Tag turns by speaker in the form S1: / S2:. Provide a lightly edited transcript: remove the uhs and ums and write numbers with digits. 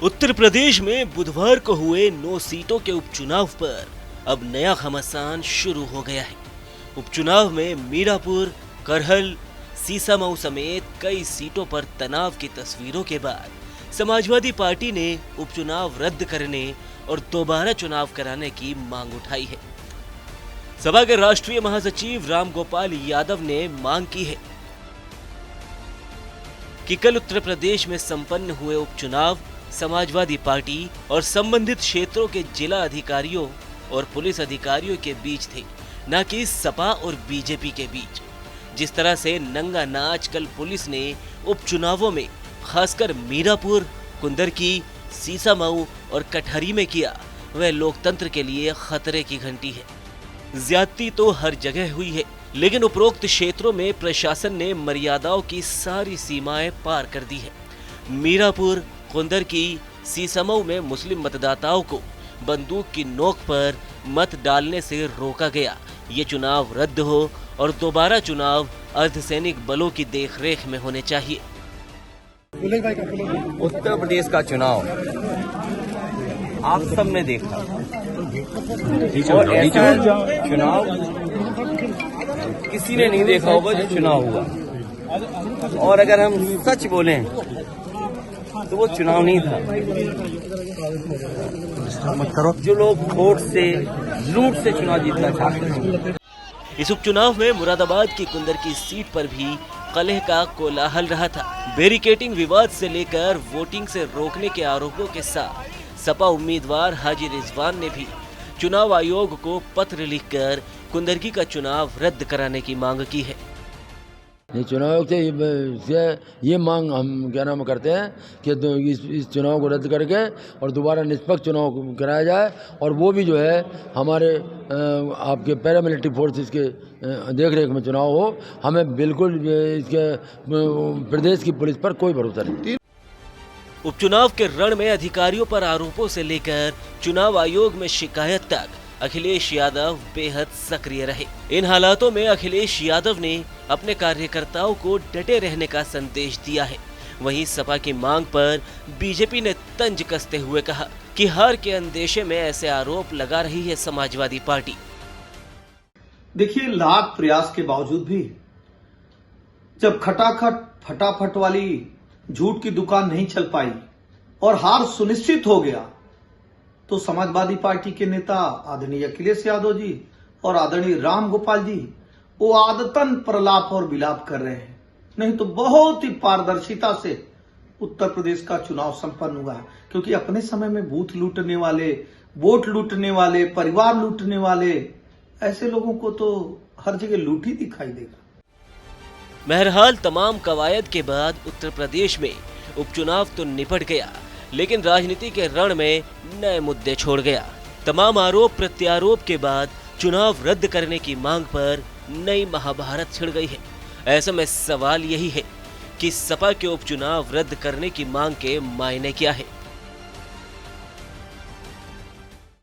S1: उत्तर प्रदेश में बुधवार को हुए 9 सीटों के उपचुनाव पर अब नया घमासान शुरू हो गया है। उपचुनाव में मीरापुर, करहल, सीसामऊ समेत कई सीटों पर तनाव की तस्वीरों के बाद समाजवादी पार्टी ने उपचुनाव रद्द करने और दोबारा चुनाव कराने की मांग उठाई है। सपा के राष्ट्रीय महासचिव रामगोपाल यादव ने मांग की है कि कल उत्तर प्रदेश में संपन्न हुए उपचुनाव समाजवादी पार्टी और संबंधित क्षेत्रों के जिला अधिकारियों और पुलिस अधिकारियों के बीच थे, न कि सपा और बीजेपी के बीच। जिस तरह से नंगा नाच कल पुलिस ने उपचुनावों में खासकर मीरापुर, कुंदरकी, सीसामऊ और कटहरी में किया, वह लोकतंत्र के लिए खतरे की घंटी है। ज्यादती तो हर जगह हुई है, लेकिन उपरोक्त क्षेत्रों में प्रशासन ने मर्यादाओं की सारी सीमाएं पार कर दी है। मीरापुर, कुंदरकी, सीसामऊ में मुस्लिम मतदाताओं को बंदूक की नोक पर मत डालने से रोका गया। ये चुनाव रद्द हो और दोबारा चुनाव अर्धसैनिक बलों की देखरेख में होने चाहिए।
S2: उत्तर प्रदेश का चुनाव आप सब ने देखा और ऐसा चुनाव किसी ने नहीं देखा होगा जो चुनाव हुआ। और अगर हम सच बोलें तो वो चुनाव नहीं था। जो लोग वोट से, लूट से चुनाव जीतना चाहते हैं।
S1: इस उपचुनाव में मुरादाबाद की कुंदरकी सीट पर भी कलह का कोलाहल रहा था। बैरिकेडिंग विवाद से लेकर वोटिंग से रोकने के आरोपों के साथ सपा उम्मीदवार हाजी रिजवान ने भी चुनाव आयोग को पत्र लिखकर कुंदरकी का चुनाव रद्द कराने की मांग की है।
S3: ये चुनाव से ये मांग हम क्या नाम करते हैं कि इस चुनाव को रद्द करके और दोबारा निष्पक्ष चुनाव कराया जाए, और वो भी जो है हमारे आपके पैरामिलिट्री फोर्सेस के देखरेख में चुनाव हो। हमें बिल्कुल इसके प्रदेश की पुलिस पर कोई भरोसा नहीं।
S1: उपचुनाव के रण में अधिकारियों पर आरोपों से लेकर चुनाव आयोग में शिकायत तक अखिलेश यादव बेहद सक्रिय रहे। इन हालातों में अखिलेश यादव ने अपने कार्यकर्ताओं को डटे रहने का संदेश दिया है। वहीं सपा की मांग पर बीजेपी ने तंज कसते हुए कहा कि हार के अंदेशे में ऐसे आरोप लगा रही है समाजवादी पार्टी।
S4: देखिए, लाख प्रयास के बावजूद भी जब खटाखट फटाफट वाली झूठ की दुकान नहीं चल पाई और हार सुनिश्चित हो गया, तो समाजवादी पार्टी के नेता आदरणीय अखिलेश यादव जी और आदरणीय रामगोपाल जी वो आदतन प्रलाप और विलाप कर रहे हैं। नहीं तो बहुत ही पारदर्शिता से उत्तर प्रदेश का चुनाव संपन्न हुआ है, क्योंकि अपने समय में बूथ लूटने वाले, वोट लूटने वाले, परिवार लूटने वाले ऐसे लोगों को तो हर जगह लूट ही दिखाई देगा।
S1: बहरहाल तमाम कवायद के बाद उत्तर प्रदेश में उपचुनाव तो निपट गया, लेकिन राजनीति के रण में नए मुद्दे छोड़ गया। तमाम आरोप प्रत्यारोप के बाद चुनाव रद्द करने की मांग पर नई महाभारत छिड़ गई है। ऐसे में सवाल यही है कि सपा के उपचुनाव रद्द करने की मांग के मायने क्या है।